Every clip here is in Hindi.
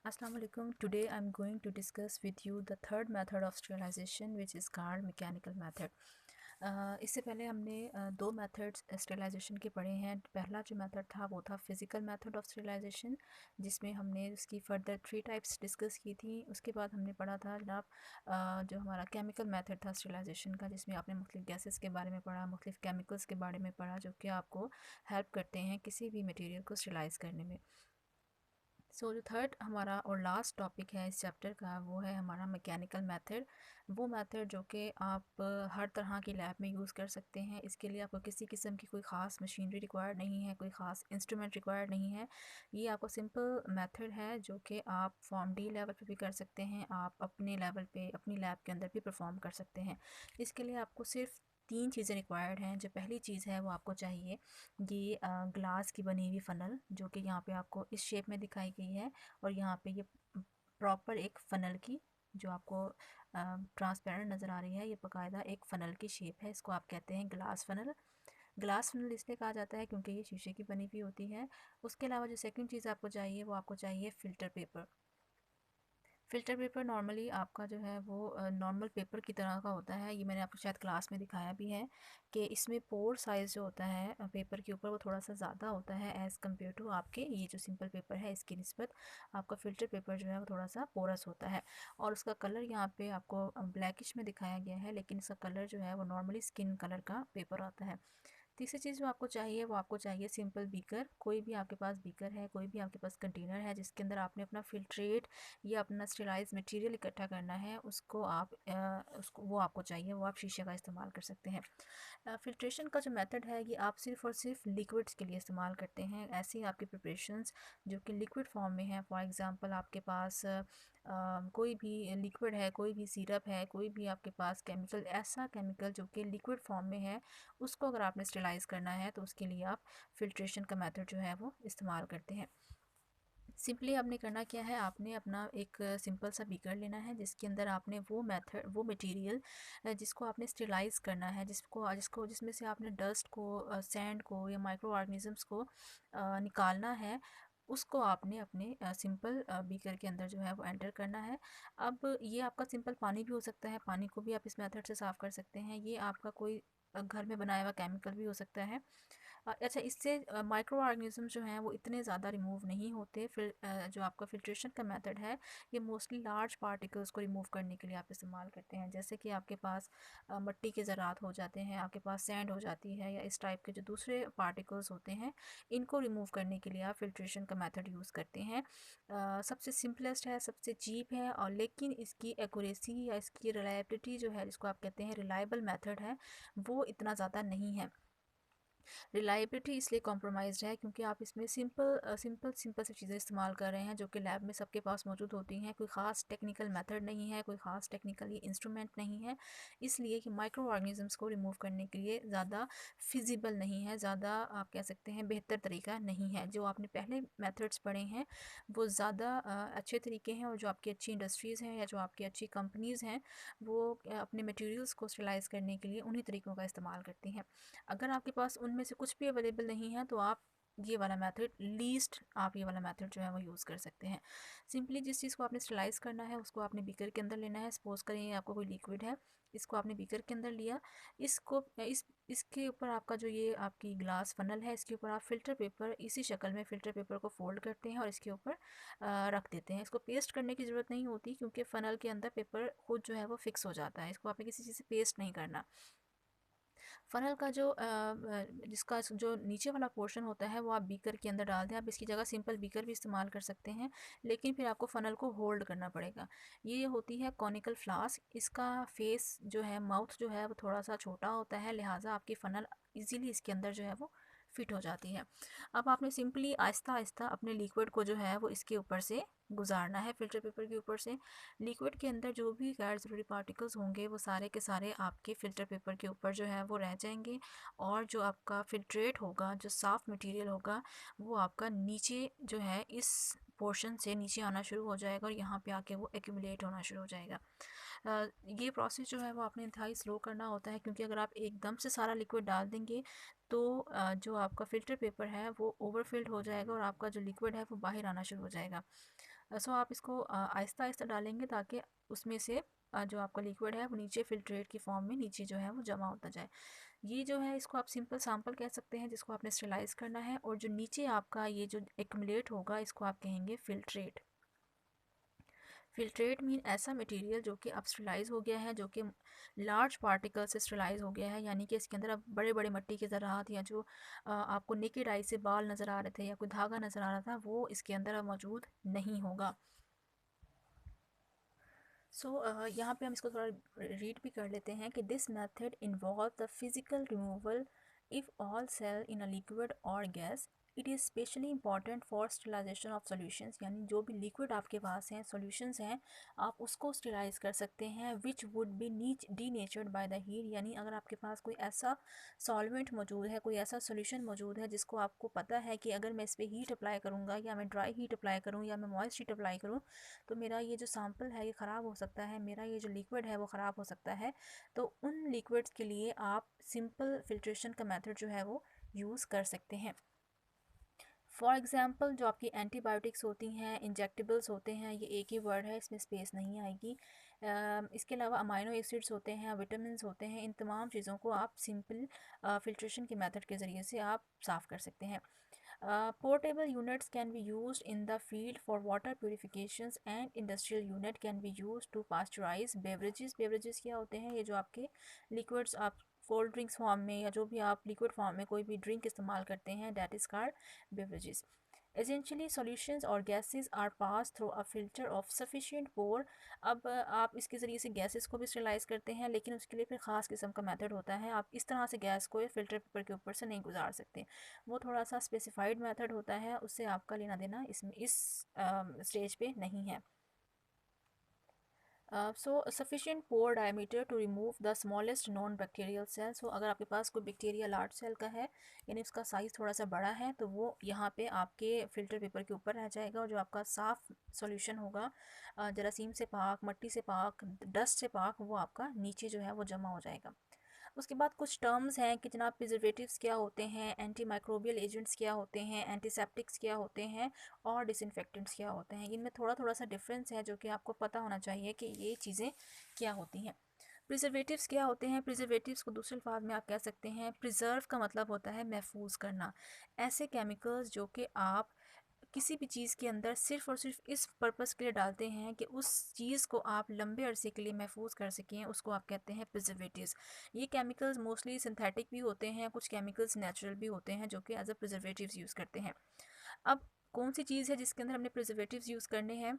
Assalamu alaikum. Today I'm going to discuss with you the third method of sterilization which is called mechanical method. इससे पहले हमने दो मेथड्स स्टेरिलाइजेशन के पढ़े हैं। पहला जो मेथड था वो था फिज़िकल मेथड ऑफ स्टेरिलाइजेशन, जिसमें हमने उसकी फर्दर 3 टाइप्स डिस्कस की थी। उसके बाद हमने पढ़ा था जनाब जो हमारा केमिकल मेथड था स्टेरिलाइजेशन का, जिसमें आपने मुख्तलिफ गैसेस के बारे में पढ़ा, मुख्तलिफ केमिकल्स के बारे में पढ़ा जो कि आपको हेल्प करते हैं किसी भी मटेरियल को स्टेरिलाइज करने में। जो थर्ड हमारा और लास्ट टॉपिक है इस चैप्टर का वो है हमारा मैकेनिकल मेथड। वो मेथड जो कि आप हर तरह की लैब में यूज़ कर सकते हैं। इसके लिए आपको किसी किस्म की कोई ख़ास मशीनरी रिक्वायर्ड नहीं है, कोई ख़ास इंस्ट्रूमेंट रिक्वायर्ड नहीं है। ये आपको सिंपल मेथड है जो कि आप फॉर्म डी लेवल पे भी कर सकते हैं, आप अपने लेवल पे अपनी लैब के अंदर भी परफॉर्म कर सकते हैं। इसके लिए आपको सिर्फ 3 चीज़ें रिक्वायर्ड हैं। जो पहली चीज़ है वो आपको चाहिए ये ग्लास की बनी हुई फ़नल, जो कि यहाँ पे आपको इस शेप में दिखाई गई है। और यहाँ पे ये प्रॉपर एक फ़नल की जो आपको ट्रांसपेरेंट नज़र आ रही है, ये बाकायदा एक फ़नल की शेप है। इसको आप कहते हैं ग्लास फ़नल। ग्लास फ़नल इसलिए कहा जाता है क्योंकि ये शीशे की बनी हुई होती है। उसके अलावा जो सेकंड चीज़ आपको चाहिए वो आपको चाहिए filter paper. Filter paper normally आपका जो है वो नॉर्मल पेपर की तरह का होता है। ये मैंने आपको शायद क्लास में दिखाया भी है कि इसमें पोर साइज़ जो होता है पेपर के ऊपर वो थोड़ा सा ज़्यादा होता है एज़ कम्पेयर टू आपके ये जो सिंपल पेपर है इसकी निस्बत आपका फ़िल्टर पेपर जो है वो थोड़ा सा पोरस होता है। और उसका कलर यहाँ पे आपको ब्लैकिश में दिखाया गया है, लेकिन इसका कलर जो है वो नॉर्मली स्किन कलर का पेपर आता है। तीसरी चीज़ जो आपको चाहिए वो आपको चाहिए सिंपल बीकर। कोई भी आपके पास बीकर है, कोई भी आपके पास कंटेनर है जिसके अंदर आपने अपना फ़िल्ट्रेट या अपना स्टेलाइज मटेरियल इकट्ठा करना है, उसको आप उसको वो आपको चाहिए, वो आप शीशे का इस्तेमाल कर सकते हैं। फ़िल्ट्रेशन का जो मेथड है ये आप सिर्फ़ और सिर्फ लिक्विड्स के लिए इस्तेमाल करते हैं। ऐसी आपकी प्रिपरेशंस जो कि लिक्विड फॉर्म में है, फॉर एग्ज़ाम्पल आपके पास कोई भी लिक्विड है, कोई भी सिरप है, कोई भी आपके पास केमिकल, ऐसा केमिकल जो कि लिक्विड फॉर्म में है, उसको अगर आपने स्टेलाइज़ करना है तो उसके लिए आप फ़िल्ट्रेशन का मेथड जो है वो इस्तेमाल करते हैं। सिंपली आपने करना क्या है, आपने अपना एक सिंपल सा बीकर लेना है जिसके अंदर आपने वो मटेरियल जिसको आपने स्टेलाइज करना है, जिसमें से आपने डस्ट को, सैंड को या माइक्रो ऑर्गेनिजम्स को निकालना है, उसको आपने अपने सिंपल बीकर के अंदर जो है वो एंटर करना है। अब ये आपका सिंपल पानी भी हो सकता है, पानी को भी आप इस मेथड से साफ़ कर सकते हैं। ये आपका कोई घर में बनाया हुआ केमिकल भी हो सकता है। अच्छा, इससे माइक्रो ऑर्गेनिज्म जो हैं वो इतने ज़्यादा रिमूव नहीं होते। फिर जो आपका फ़िल्ट्रेशन का मेथड है ये मोस्टली लार्ज पार्टिकल्स को रिमूव करने के लिए आप इस्तेमाल करते हैं। जैसे कि आपके पास मिट्टी के ज़रात हो जाते हैं, आपके पास सैंड हो जाती है, या इस टाइप के जो दूसरे पार्टिकल्स होते हैं इनको रिमूव करने के लिए आप फ़िल्ट्रेशन का मेथड यूज़ करते हैं। सबसे सिंपलेस्ट है, सबसे चीप है, और लेकिन इसकी एक्यूरेसी या इसकी रिलायबिलिटी जो है, जिसको आप कहते हैं रिलायबल मेथड है, वो इतना ज़्यादा नहीं है। रिलायबिलिटी इसलिए कॉम्प्रोमाइज़्ड है क्योंकि आप इसमें सिंपल सी चीज़ें इस्तेमाल कर रहे हैं जो कि लैब में सबके पास मौजूद होती हैं। कोई ख़ास टेक्निकल मेथड नहीं है, कोई ख़ास टेक्निकली इंस्ट्रूमेंट नहीं है, इसलिए कि माइक्रो ऑर्गेनिजम्स को रिमूव करने के लिए ज़्यादा फिजिबल नहीं है, ज़्यादा आप कह सकते हैं बेहतर तरीका नहीं है। जो आपने पहले मेथड्स पढ़े हैं वो ज़्यादा अच्छे तरीके हैं, और जो आपकी अच्छी इंडस्ट्रीज़ हैं या जो आपकी अच्छी कंपनीज़ हैं वो अपने मटेरियल्स को स्टेलाइज करने के लिए उन्हीं तरीक़ों का इस्तेमाल करती हैं। अगर आपके पास उनमें से कुछ भी अवेलेबल नहीं है तो आप ये वाला मेथड आप ये वाला मेथड जो है वो यूज़ कर सकते हैं। सिंपली जिस चीज़ को आपने स्टरलाइज़ करना है उसको आपने बीकर के अंदर लेना है। सपोज़ करें ये आपको कोई लिक्विड है, इसको आपने बीकर के अंदर लिया, इसके ऊपर आपका जो ये आपकी ग्लास फनल है, इसके ऊपर आप फ़िल्टर पेपर इसी शक्ल में फ़िल्टर पेपर को फ़ोल्ड करते हैं और इसके ऊपर रख देते हैं। इसको पेस्ट करने की ज़रूरत नहीं होती क्योंकि फ़नल के अंदर पेपर खुद जो है वो फ़िक्स हो जाता है। इसको आपने किसी चीज़ से पेस्ट नहीं करना। फ़नल का जिसका जो नीचे वाला पोर्शन होता है वो आप बीकर के अंदर डाल दें। आप इसकी जगह सिंपल बीकर भी इस्तेमाल कर सकते हैं, लेकिन फिर आपको फ़नल को होल्ड करना पड़ेगा। ये होती है कॉनिकल फ्लास्क। इसका फेस जो है, माउथ जो है वो थोड़ा सा छोटा होता है, लिहाजा आपकी फ़नल ईज़िली इसके अंदर जो है वो फिट हो जाती है। अब आपने सिंपली आहिस्ता आहिस्ता अपने लिक्विड को जो है वो इसके ऊपर से गुजारना है, फ़िल्टर पेपर के ऊपर से। लिक्विड के अंदर जो भी गैर ज़रूरी पार्टिकल्स होंगे वो सारे के सारे आपके फ़िल्टर पेपर के ऊपर जो है वो रह जाएंगे, और जो आपका फ़िल्ट्रेट होगा, जो साफ़ मटेरियल होगा, वो आपका नीचे जो है इस पोर्शन से नीचे आना शुरू हो जाएगा और यहाँ पे आके वो एक्यूमुलेट होना शुरू हो जाएगा। ये प्रोसेस जो है वो आपने इंतहाई स्लो करना होता है, क्योंकि अगर आप एकदम से सारा लिक्विड डाल देंगे तो जो आपका फ़िल्टर पेपर है वो ओवरफिल्ड हो जाएगा और आपका जो लिक्विड है वो बाहर आना शुरू हो जाएगा। सो आप इसको आहिस्ता आहिस्ता डालेंगे ताकि उसमें से जो आपका लिक्विड है वो नीचे फिल्ट्रेट की फॉर्म में नीचे जो है वो जमा होता जाए। ये जो है इसको आप सिंपल सैंपल कह सकते हैं जिसको आपने स्टेलाइज करना है, और जो नीचे आपका ये जो एक्यूमुलेट होगा इसको आप कहेंगे फिल्ट्रेट। फिल्ट्रेट मीन ऐसा मटेरियल जो कि अब स्टेलाइज हो गया है, जो कि लार्ज पार्टिकल से स्टेलाइज हो गया है, यानी कि इसके अंदर अब बड़े बड़े मिट्टी के ज़रात या जो आपको नेकेड आई से बाल नज़र आ रहे थे या कोई धागा नज़र आ रहा था वो इसके अंदर अब मौजूद नहीं होगा। यहाँ पे हम इसको थोड़ा रीड भी कर लेते हैं कि this method involve the physical removal of all cell in a liquid or gas. It is specially important for sterilization of solutions, यानी जो भी लिक्विड आपके पास हैं, सॉल्यूशंस हैं, आप उसको स्टेलाइज कर सकते हैं विच वुड बी नीच डीनेचर्ड बाय द हीट, यानी अगर आपके पास कोई ऐसा सॉल्वेंट मौजूद है, कोई ऐसा सॉल्यूशन मौजूद है जिसको आपको पता है कि अगर मैं इस पर हीट अप्लाई करूँगा या मैं ड्राई हीट अप्लाई करूँ या मैं मॉइस्ट हीट अप्लाई करूँ तो मेरा ये जो सैम्पल है ये ख़राब हो सकता है, मेरा ये जो लिक्विड है वो ख़राब हो सकता है। तो उन लिक्विड्स के लिए आप सिंपल फिल्ट्रेशन का मेथड जो है वो यूज़ कर सकते हैं। फॉर एग्ज़ाम्पल जो आपकी एंटीबायोटिक्स होती हैं, इंजेक्टेबल्स होते हैं, ये एक ही वर्ड है, इसमें स्पेस नहीं आएगी। इसके अलावा अमाइनो एसिड्स होते हैं, विटामिन होते हैं, इन तमाम चीज़ों को आप सिंपल फिल्ट्रेशन के मेथड के ज़रिए से आप साफ़ कर सकते हैं। Portable units can be used in the field for water purifications and industrial unit can be used to pasteurize beverages. Beverages क्या होते हैं? ये जो आपके liquids आप कोल्ड ड्रिंक्स फॉर्म में या जो भी आप लिक्विड फॉर्म में कोई भी ड्रिंक इस्तेमाल करते हैं, that is called beverages. Essentially solutions or gases are passed through a filter of sufficient pour. अब आप इसके ज़रिए से गैसेस को भी स्टेलाइज करते हैं, लेकिन उसके लिए फिर ख़ास किस्म का मेथड होता है। आप इस तरह से गैस को फ़िल्टर पेपर के ऊपर से नहीं गुजार सकते, वो थोड़ा सा स्पेसिफाइड मेथड होता है, उससे आपका लेना देना इसमें इस स्टेज पे नहीं है। So sufficient pore diameter to remove the smallest non bacterial cell. So अगर आपके पास कोई बैक्टीरिया लार्ज सेल का है, यानी उसका साइज़ थोड़ा सा बड़ा है, तो वो यहाँ पे आपके फ़िल्टर पेपर के ऊपर रह जाएगा, और जो आपका साफ़ सॉल्यूशन होगा जरासीम से पाक, मिट्टी से पाक, डस्ट से पाक, वो आपका नीचे जो है वो जमा हो जाएगा। उसके बाद कुछ टर्म्स हैं कि जनाब प्रिजर्वेटिव्स क्या होते हैं, एंटी माइक्रोबियल एजेंट्स क्या होते हैं, एंटीसेप्टिक्स क्या होते हैं, और डिसइंफेक्टेंट्स क्या होते हैं। इनमें थोड़ा थोड़ा सा डिफरेंस है जो कि आपको पता होना चाहिए कि ये चीज़ें क्या होती हैं। प्रिजर्वेटिव्स क्या होते हैं? प्रिजर्वेटिव्स को दूसरे अल्फाज में आप कह सकते हैं, प्रिजर्व का मतलब होता है महफूज करना। ऐसे केमिकल्स जो कि आप किसी भी चीज़ के अंदर सिर्फ़ और सिर्फ इस पर्पस के लिए डालते हैं कि उस चीज़ को आप लंबे अरसे के लिए महफूज कर सकें, उसको आप कहते हैं प्रिजर्वेटिव्स। ये केमिकल्स मोस्टली सिंथेटिक भी होते हैं, कुछ केमिकल्स नेचुरल भी होते हैं जो कि एज अ प्रिजर्वेटिव्स यूज़ करते हैं। अब कौन सी चीज़ है जिसके अंदर हमने प्रिजर्वेटिव्स यूज़ करने हैं?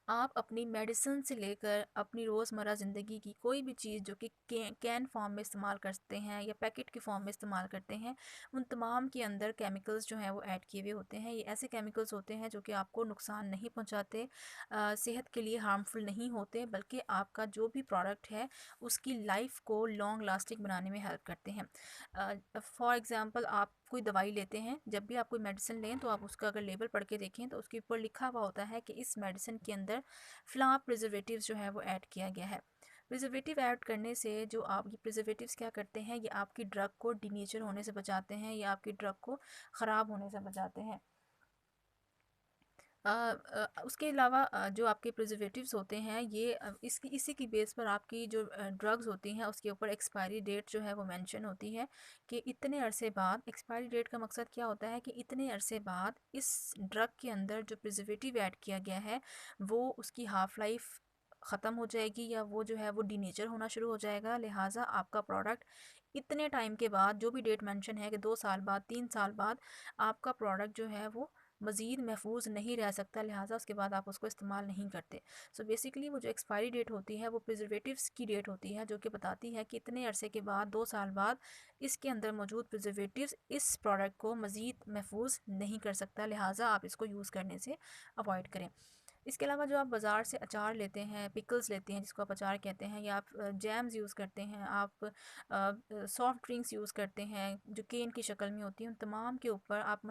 आप अपनी मेडिसिन से लेकर अपनी रोज़मर्रा ज़िंदगी की कोई भी चीज़ जो कि कैन फॉर्म में इस्तेमाल करते हैं या पैकेट के फॉर्म में इस्तेमाल करते हैं, उन तमाम के अंदर केमिकल्स जो हैं वो ऐड किए हुए होते हैं। ये ऐसे केमिकल्स होते हैं जो कि आपको नुकसान नहीं पहुंचाते, सेहत के लिए हार्मफुल नहीं होते, बल्कि आपका जो भी प्रोडक्ट है उसकी लाइफ को लॉन्ग लास्टिंग बनाने में हेल्प करते हैं। फॉर एग्ज़ाम्पल आप कोई दवाई लेते हैं, जब भी आप कोई मेडिसिन लें तो आप उसका अगर लेबल पढ़ के देखें तो उसके ऊपर लिखा हुआ होता है कि इस मेडिसिन के अंदर फ़लाँ प्रिजर्वेटिव्स जो है वो ऐड किया गया है। प्रिजर्वेटिव ऐड करने से जो आप ये प्रिजर्वेटिव्स क्या करते हैं, ये आपकी ड्रग को डीनेचर होने से बचाते हैं, या आपकी ड्रग को ख़राब होने से बचाते हैं। उसके अलावा जो आपके प्रिजर्वेटिव्स होते हैं ये इसकी इसी की बेस पर आपकी जो ड्रग्स होती हैं उसके ऊपर एक्सपायरी डेट जो है वो मेंशन होती है कि इतने अरसे बाद। एक्सपायरी डेट का मकसद क्या होता है कि इतने अरसे बाद इस ड्रग के अंदर जो प्रिजर्वेटिव ऐड किया गया है वो उसकी हाफ़ लाइफ ख़त्म हो जाएगी, या वो जो है वो डीनेचर होना शुरू हो जाएगा। लिहाजा आपका प्रोडक्ट इतने टाइम के बाद, जो भी डेट मेंशन है कि 2 साल बाद, 3 साल बाद, आपका प्रोडक्ट जो है वो मज़ीद महफूज नहीं रह सकता, लिहाजा उसके बाद आप उसको इस्तेमाल नहीं करते। सो बेसिकली वो जो एक्सपायरी डेट होती है वो प्रिजर्वेटिव्स की डेट होती है, जो कि बताती है कि इतने अरसे के बाद, 2 साल बाद, इसके अंदर मौजूद प्रिजर्वेटिव्स इस प्रोडक्ट को मज़ीद महफूज नहीं कर सकता, लिहाजा आप इसको यूज़ करने से अवॉइड करें। इसके अलावा जो आप बाज़ार से अचार लेते हैं, पिकल्स लेते हैं जिसको आप अचार कहते हैं, या आप जैम्स यूज़ करते हैं, आप सॉफ्ट ड्रिंक्स यूज़ करते हैं जो केन की शक्ल में होती हैं, उन तमाम के ऊपर आप